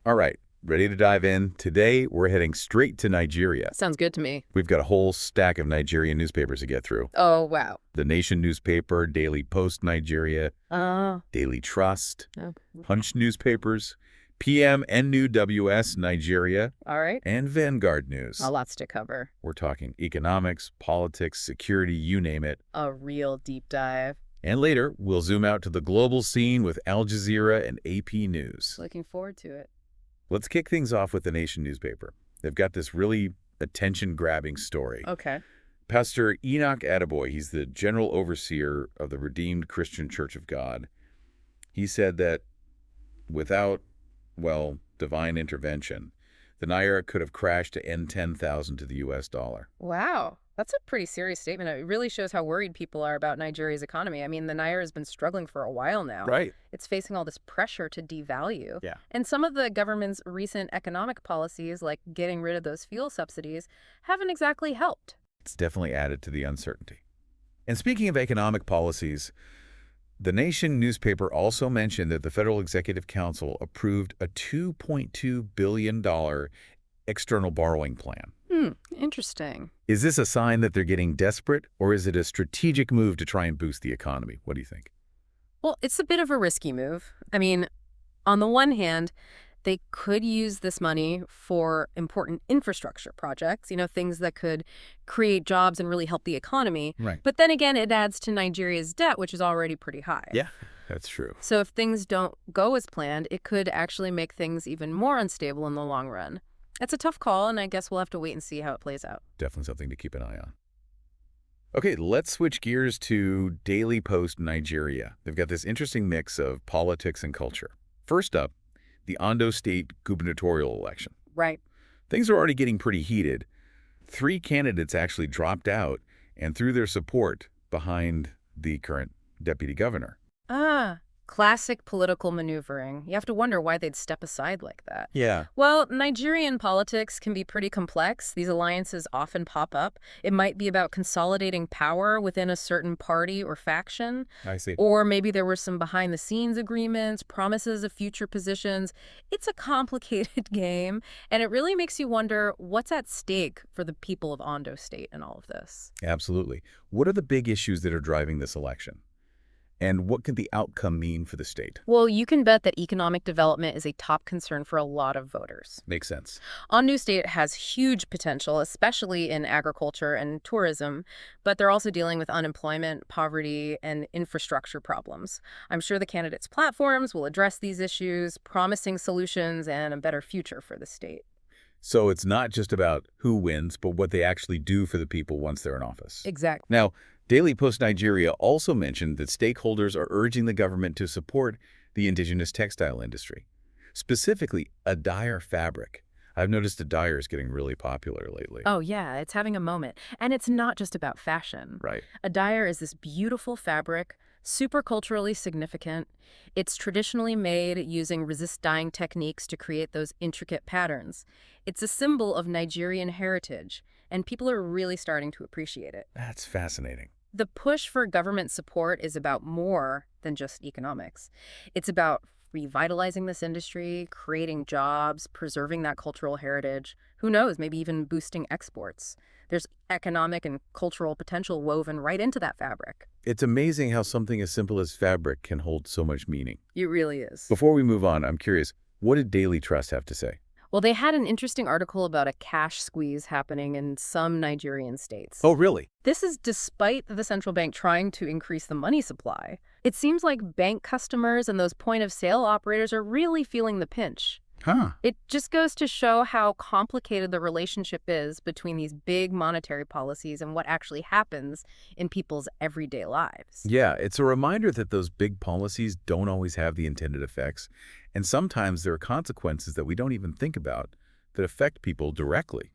All right, ready to dive in? Today, we're heading straight to Nigeria. Sounds good to me. We've got a whole stack of Nigerian newspapers to get through. Oh, wow. The Nation newspaper, Daily Post Nigeria, Daily Trust, Oh. Punch newspapers, PM NUWS Nigeria, All right. and Vanguard News. Lots to cover. We're talking economics, politics, security, you name it. A real deep dive. And later, we'll zoom out to the global scene with Al Jazeera and AP News. Looking forward to it. Let's kick things off with the Nation newspaper. They've got this really attention-grabbing story. Okay. Pastor Enoch Attaboy, he's the general overseer of the Redeemed Christian Church of God. He said that without, well, divine intervention, the Naira could have crashed to N10,000 to the U.S. dollar. Wow. That's a pretty serious statement. It really shows how worried people are about Nigeria's economy. I mean, the Naira has been struggling for a while now. Right. It's facing all this pressure to devalue. Yeah. And some of the government's recent economic policies, like getting rid of those fuel subsidies, haven't exactly helped. It's definitely added to the uncertainty. And speaking of economic policies, the Nation newspaper also mentioned that the Federal Executive Council approved a $2.2 billion external borrowing plan. Interesting. Is this a sign that they're getting desperate, or is it a strategic move to try and boost the economy? What do you think? Well, it's a bit of a risky move. I mean, on the one hand, they could use this money for important infrastructure projects, things that could create jobs and really help the economy. Right. But then again, it adds to Nigeria's debt, which is already pretty high. Yeah, that's true. So if things don't go as planned, it could actually make things even more unstable in the long run. It's a tough call, and I guess we'll have to wait and see how it plays out. Definitely something to keep an eye on. Okay, let's switch gears to Daily Post Nigeria. They've got this interesting mix of politics and culture. First up, the Ondo State gubernatorial election. Right. Things are already getting pretty heated. 3 candidates actually dropped out and threw their support behind the current deputy governor. Classic political maneuvering. You have to wonder why they'd step aside like that. Yeah. Well, Nigerian politics can be pretty complex. These alliances often pop up. It might be about consolidating power within a certain party or faction. I see. Or maybe there were some behind-the-scenes agreements, promises of future positions. It's a complicated game, and it really makes you wonder what's at stake for the people of Ondo State in all of this. Absolutely. What are the big issues that are driving this election? And what could the outcome mean for the state? Well, you can bet that economic development is a top concern for a lot of voters. Makes sense. Ondo State has huge potential, especially in agriculture and tourism, but they're also dealing with unemployment, poverty, and infrastructure problems. I'm sure the candidates' platforms will address these issues, promising solutions and a better future for the state. So it's not just about who wins, but what they actually do for the people once they're in office. Exactly. Now, Daily Post Nigeria also mentioned that stakeholders are urging the government to support the indigenous textile industry, specifically Adire fabric. I've noticed Adire is getting really popular lately. Oh, yeah, it's having a moment. And it's not just about fashion. Right. Adire is this beautiful fabric, super culturally significant. It's traditionally made using resist dyeing techniques to create those intricate patterns. It's a symbol of Nigerian heritage, and people are really starting to appreciate it. That's fascinating. The push for government support is about more than just economics. It's about revitalizing this industry, creating jobs, preserving that cultural heritage. Who knows, maybe even boosting exports. There's economic and cultural potential woven right into that fabric. It's amazing how something as simple as fabric can hold so much meaning. It really is. Before we move on, I'm curious, what did Daily Trust have to say? Well, they had an interesting article about a cash squeeze happening in some Nigerian states. Oh, really? This is despite the central bank trying to increase the money supply. It seems like bank customers and those point-of-sale operators are really feeling the pinch. Huh. It just goes to show how complicated the relationship is between these big monetary policies and what actually happens in people's everyday lives. Yeah, it's a reminder that those big policies don't always have the intended effects, and sometimes there are consequences that we don't even think about that affect people directly.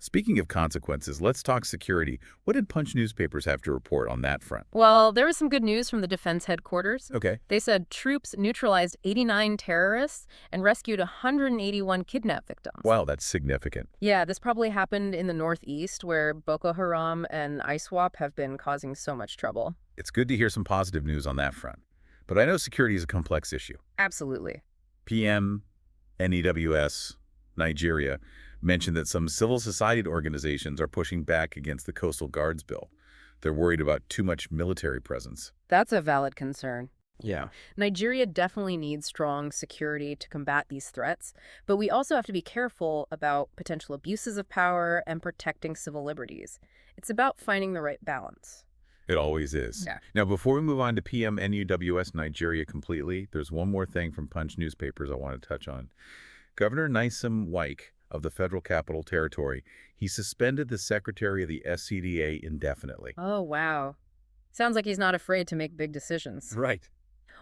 Speaking of consequences, let's talk security. What did Punch newspapers have to report on that front? Well, there was some good news from the defense headquarters. Okay. They said troops neutralized 89 terrorists and rescued 181 kidnap victims. Wow, that's significant. Yeah, this probably happened in the Northeast, where Boko Haram and ISWAP have been causing so much trouble. It's good to hear some positive news on that front. But I know security is a complex issue. Absolutely. PM, NEWS, Nigeria, mentioned that some civil society organizations are pushing back against the Coastal Guards bill. They're worried about too much military presence. That's a valid concern. Yeah. Nigeria definitely needs strong security to combat these threats, but we also have to be careful about potential abuses of power and protecting civil liberties. It's about finding the right balance. It always is. Yeah. Now, before we move on to PMNUWS Nigeria completely, there's one more thing from Punch newspapers I want to touch on. Governor Nyesom Wike of the Federal Capital Territory, he suspended the secretary of the SCDA indefinitely. Oh, wow. Sounds like he's not afraid to make big decisions. Right.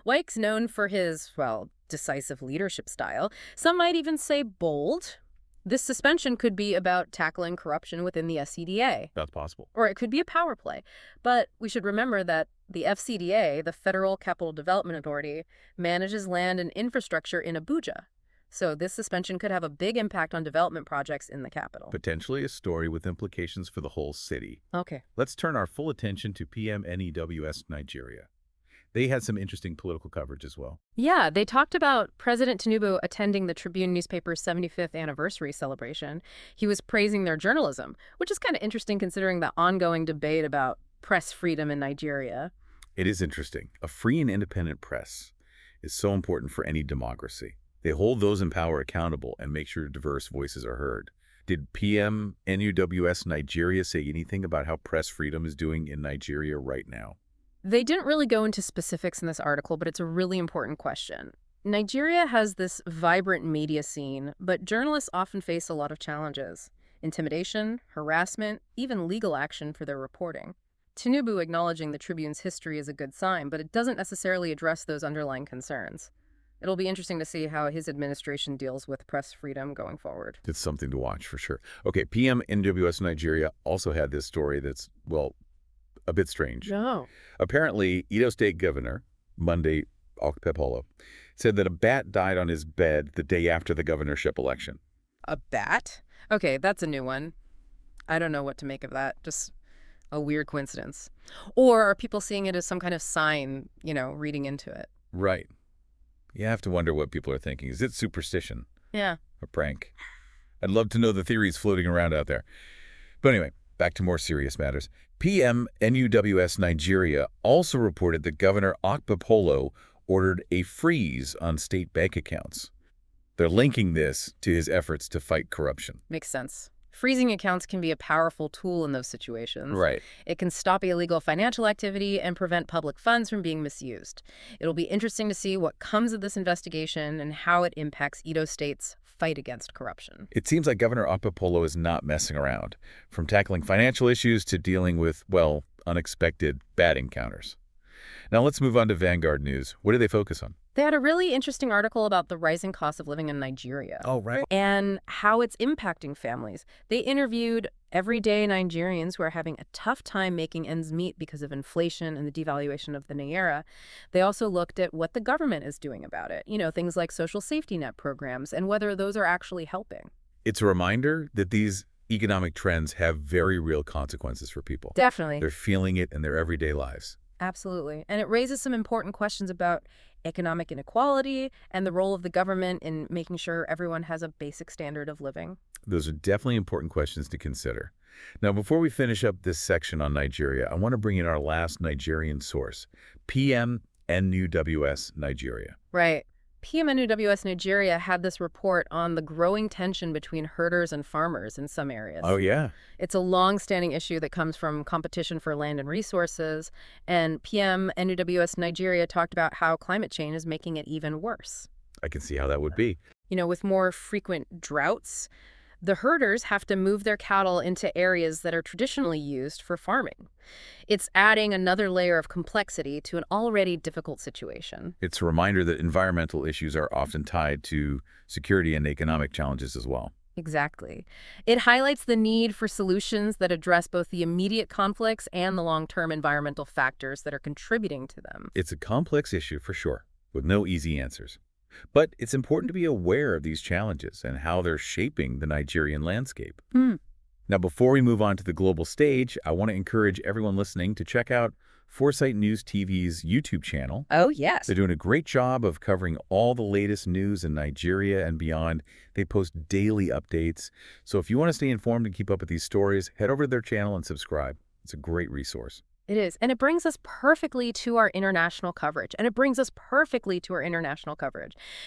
Wike's known for his, well, decisive leadership style. Some might even say bold. This suspension could be about tackling corruption within the SCDA. That's possible. Or it could be a power play. But we should remember that the FCDA, the Federal Capital Development Authority, manages land and infrastructure in Abuja. So this suspension could have a big impact on development projects in the capital. Potentially a story with implications for the whole city. Okay. Let's turn our full attention to PMNEWS Nigeria. They had some interesting political coverage as well. Yeah, they talked about President Tinubu attending the Tribune newspaper's 75th anniversary celebration. He was praising their journalism, which is kind of interesting considering the ongoing debate about press freedom in Nigeria. It is interesting. A free and independent press is so important for any democracy. They hold those in power accountable and make sure diverse voices are heard. Did PMNUWS Nigeria say anything about how press freedom is doing in Nigeria right now? They didn't really go into specifics in this article, but it's a really important question. Nigeria has this vibrant media scene, but journalists often face a lot of challenges: intimidation, harassment, even legal action for their reporting. Tinubu acknowledging the Tribune's history is a good sign, but it doesn't necessarily address those underlying concerns. It'll be interesting to see how his administration deals with press freedom going forward. It's something to watch for sure. Okay, PMNWS Nigeria also had this story that's, well, a bit strange. No. Apparently, Edo State Governor, Monday Okpebholo, said that a bat died on his bed the day after the governorship election. A bat? Okay, that's a new one. I don't know what to make of that. Just a weird coincidence. Or are people seeing it as some kind of sign, reading into it? Right. You have to wonder what people are thinking. Is it superstition? Yeah. A prank? I'd love to know the theories floating around out there. But anyway, back to more serious matters. PMNUWS Nigeria also reported that Governor Okpebholo ordered a freeze on state bank accounts. They're linking this to his efforts to fight corruption. Makes sense. Freezing accounts can be a powerful tool in those situations. Right. It can stop illegal financial activity and prevent public funds from being misused. It'll be interesting to see what comes of this investigation and how it impacts Edo State's fight against corruption. It seems like Governor Okpebholo is not messing around, from tackling financial issues to dealing with, well, unexpected bad encounters. Now let's move on to Vanguard News. What do they focus on? They had a really interesting article about the rising cost of living in Nigeria. Oh, right. And how it's impacting families. They interviewed everyday Nigerians who are having a tough time making ends meet because of inflation and the devaluation of the naira. They also looked at what the government is doing about it. Things like social safety net programs and whether those are actually helping. It's a reminder that these economic trends have very real consequences for people. Definitely. They're feeling it in their everyday lives. Absolutely. And it raises some important questions about economic inequality and the role of the government in making sure everyone has a basic standard of living. Those are definitely important questions to consider. Now, before we finish up this section on Nigeria, I want to bring in our last Nigerian source, PMNUWS Nigeria. Right. PMNUWS Nigeria had this report on the growing tension between herders and farmers in some areas. Oh, yeah. It's a long-standing issue that comes from competition for land and resources, and PMNUWS Nigeria talked about how climate change is making it even worse. I can see how that would be. With more frequent droughts, the herders have to move their cattle into areas that are traditionally used for farming. It's adding another layer of complexity to an already difficult situation. It's a reminder that environmental issues are often tied to security and economic challenges as well. Exactly. It highlights the need for solutions that address both the immediate conflicts and the long-term environmental factors that are contributing to them. It's a complex issue for sure, with no easy answers. But it's important to be aware of these challenges and how they're shaping the Nigerian landscape. Now, before we move on to the global stage, I want to encourage everyone listening to check out Foresight News TV's YouTube channel. Oh, yes. They're doing a great job of covering all the latest news in Nigeria and beyond. They post daily updates. So if you want to stay informed and keep up with these stories, head over to their channel and subscribe. It's a great resource. It is. And it brings us perfectly to our international coverage.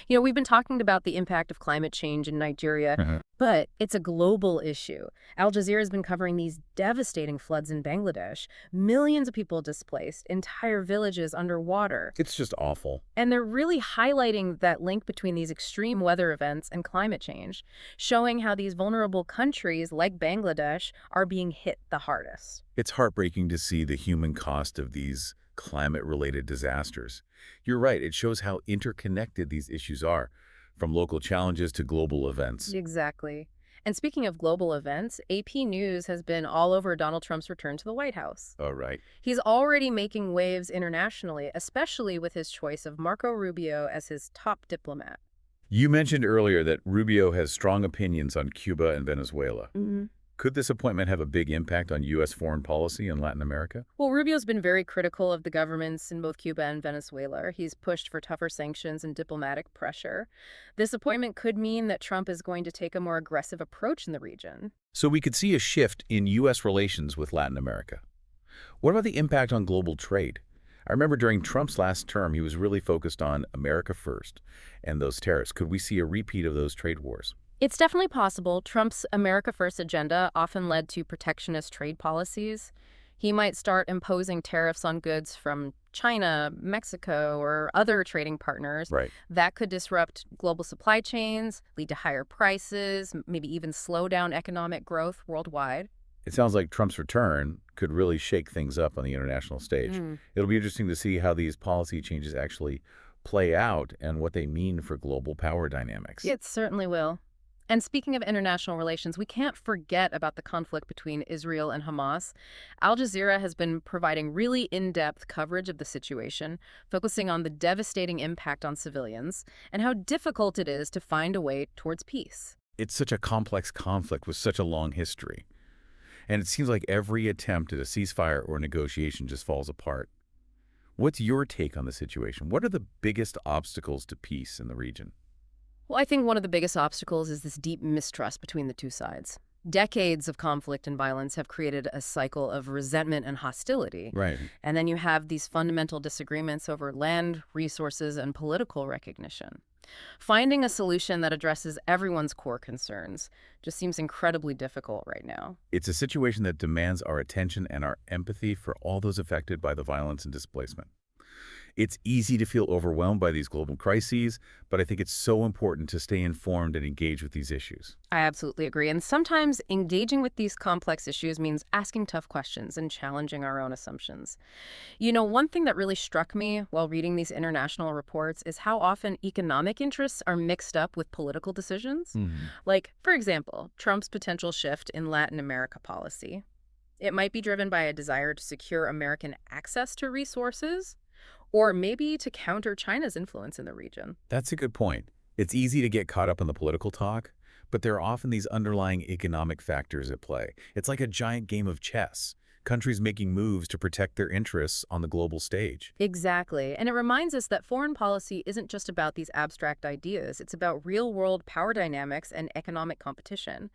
We've been talking about the impact of climate change in Nigeria, but it's a global issue. Al Jazeera has been covering these devastating floods in Bangladesh, millions of people displaced, entire villages underwater. It's just awful. And they're really highlighting that link between these extreme weather events and climate change, showing how these vulnerable countries like Bangladesh are being hit the hardest. It's heartbreaking to see the human cost of these climate-related disasters. You're right, it shows how interconnected these issues are, from local challenges to global events. Exactly. And speaking of global events, AP News has been all over Donald Trump's return to the White House. All right. He's already making waves internationally, especially with his choice of Marco Rubio as his top diplomat. You mentioned earlier that Rubio has strong opinions on Cuba and Venezuela. Could this appointment have a big impact on U.S. foreign policy in Latin America? Well, Rubio's been very critical of the governments in both Cuba and Venezuela. He's pushed for tougher sanctions and diplomatic pressure. This appointment could mean that Trump is going to take a more aggressive approach in the region. So we could see a shift in U.S. relations with Latin America. What about the impact on global trade? I remember during Trump's last term, he was really focused on America first and those tariffs. Could we see a repeat of those trade wars? It's definitely possible. Trump's America First agenda often led to protectionist trade policies. He might start imposing tariffs on goods from China, Mexico, or other trading partners. Right. That could disrupt global supply chains, lead to higher prices, maybe even slow down economic growth worldwide. It sounds like Trump's return could really shake things up on the international stage. It'll be interesting to see how these policy changes actually play out and what they mean for global power dynamics. It certainly will. And speaking of international relations, we can't forget about the conflict between Israel and Hamas. Al Jazeera has been providing really in-depth coverage of the situation, focusing on the devastating impact on civilians and how difficult it is to find a way towards peace. It's such a complex conflict with such a long history. And it seems like every attempt at a ceasefire or negotiation just falls apart. What's your take on the situation? What are the biggest obstacles to peace in the region? Well, I think one of the biggest obstacles is this deep mistrust between the two sides. Decades of conflict and violence have created a cycle of resentment and hostility. Right. And then you have these fundamental disagreements over land, resources, and political recognition. Finding a solution that addresses everyone's core concerns just seems incredibly difficult right now. It's a situation that demands our attention and our empathy for all those affected by the violence and displacement. It's easy to feel overwhelmed by these global crises, but I think it's so important to stay informed and engage with these issues. I absolutely agree. And sometimes engaging with these complex issues means asking tough questions and challenging our own assumptions. One thing that really struck me while reading these international reports is how often economic interests are mixed up with political decisions. Like, for example, Trump's potential shift in Latin America policy. It might be driven by a desire to secure American access to resources, or maybe to counter China's influence in the region. That's a good point. It's easy to get caught up in the political talk, but there are often these underlying economic factors at play. It's like a giant game of chess, countries making moves to protect their interests on the global stage. Exactly. And it reminds us that foreign policy isn't just about these abstract ideas. It's about real-world power dynamics and economic competition.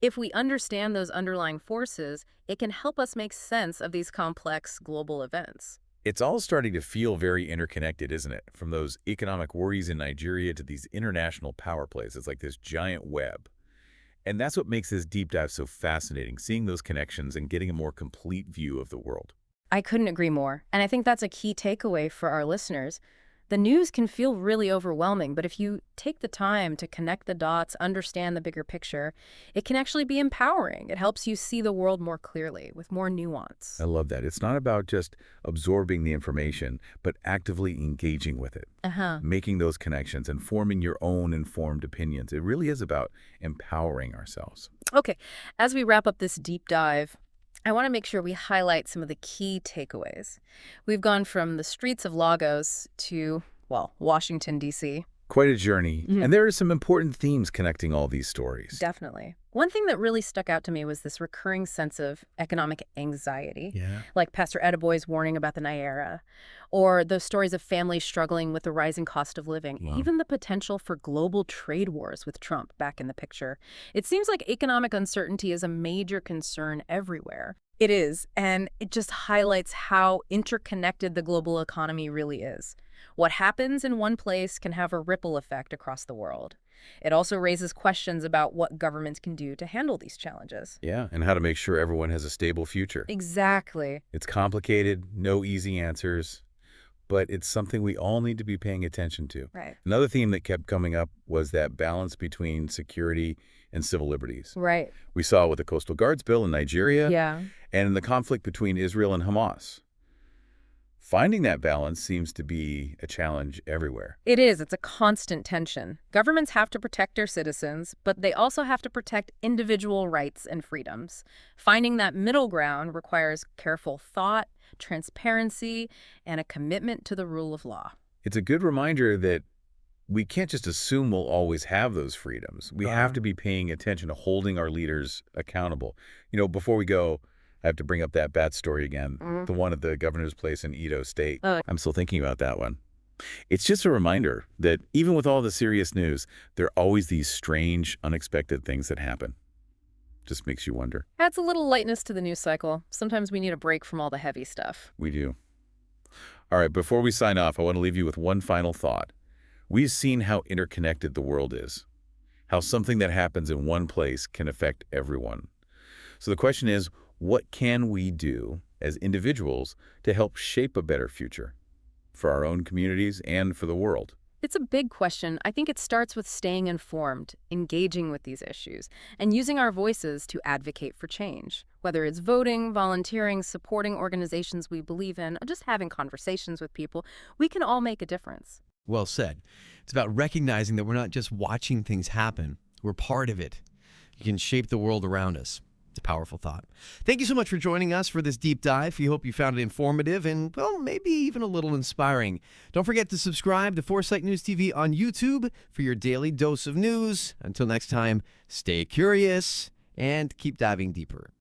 If we understand those underlying forces, it can help us make sense of these complex global events. It's all starting to feel very interconnected, isn't it? From those economic worries in Nigeria to these international power plays. It's like this giant web. And that's what makes this deep dive so fascinating, seeing those connections and getting a more complete view of the world. I couldn't agree more. And I think that's a key takeaway for our listeners. The news can feel really overwhelming, but if you take the time to connect the dots, understand the bigger picture, it can actually be empowering. It helps you see the world more clearly, with more nuance. I love that. It's not about just absorbing the information, but actively engaging with it, making those connections and forming your own informed opinions. It really is about empowering ourselves. Okay, as we wrap up this deep dive, I want to make sure we highlight some of the key takeaways. We've gone from the streets of Lagos to, well, Washington, D.C. Quite a journey. Mhm. And there are some important themes connecting all these stories. Definitely. One thing that really stuck out to me was this recurring sense of economic anxiety, Yeah. like Pastor Edeboy's warning about the Naira, or those stories of families struggling with the rising cost of living, Wow. even the potential for global trade wars with Trump back in the picture. It seems like economic uncertainty is a major concern everywhere. It is, and it just highlights how interconnected the global economy really is. What happens in one place can have a ripple effect across the world. It also raises questions about what governments can do to handle these challenges. Yeah, and how to make sure everyone has a stable future. Exactly. It's complicated, no easy answers, but it's something we all need to be paying attention to. Right. Another theme that kept coming up was that balance between security and civil liberties. Right. We saw it with the Coastal Guards bill in Nigeria Yeah. and in the conflict between Israel and Hamas. Finding that balance seems to be a challenge everywhere. It is. It's a constant tension. Governments have to protect their citizens, but they also have to protect individual rights and freedoms. Finding that middle ground requires careful thought, transparency, and a commitment to the rule of law. It's a good reminder that we can't just assume we'll always have those freedoms. We have to be paying attention to holding our leaders accountable. Before we go, I have to bring up that bat story again, the one at the governor's place in Edo State. I'm still thinking about that one. It's just a reminder that even with all the serious news, there are always these strange, unexpected things that happen. Just makes you wonder. Adds a little lightness to the news cycle. Sometimes we need a break from all the heavy stuff. We do. All right, before we sign off, I want to leave you with one final thought. We've seen how interconnected the world is, how something that happens in one place can affect everyone. So the question is, what can we do as individuals to help shape a better future for our own communities and for the world? It's a big question. I think it starts with staying informed, engaging with these issues, and using our voices to advocate for change. Whether it's voting, volunteering, supporting organizations we believe in, or just having conversations with people, we can all make a difference. Well said. It's about recognizing that we're not just watching things happen. We're part of it. You can shape the world around us. It's a powerful thought. Thank you so much for joining us for this deep dive. We hope you found it informative and, well, maybe even a little inspiring. Don't forget to subscribe to Foresight News TV on YouTube for your daily dose of news. Until next time, stay curious and keep diving deeper.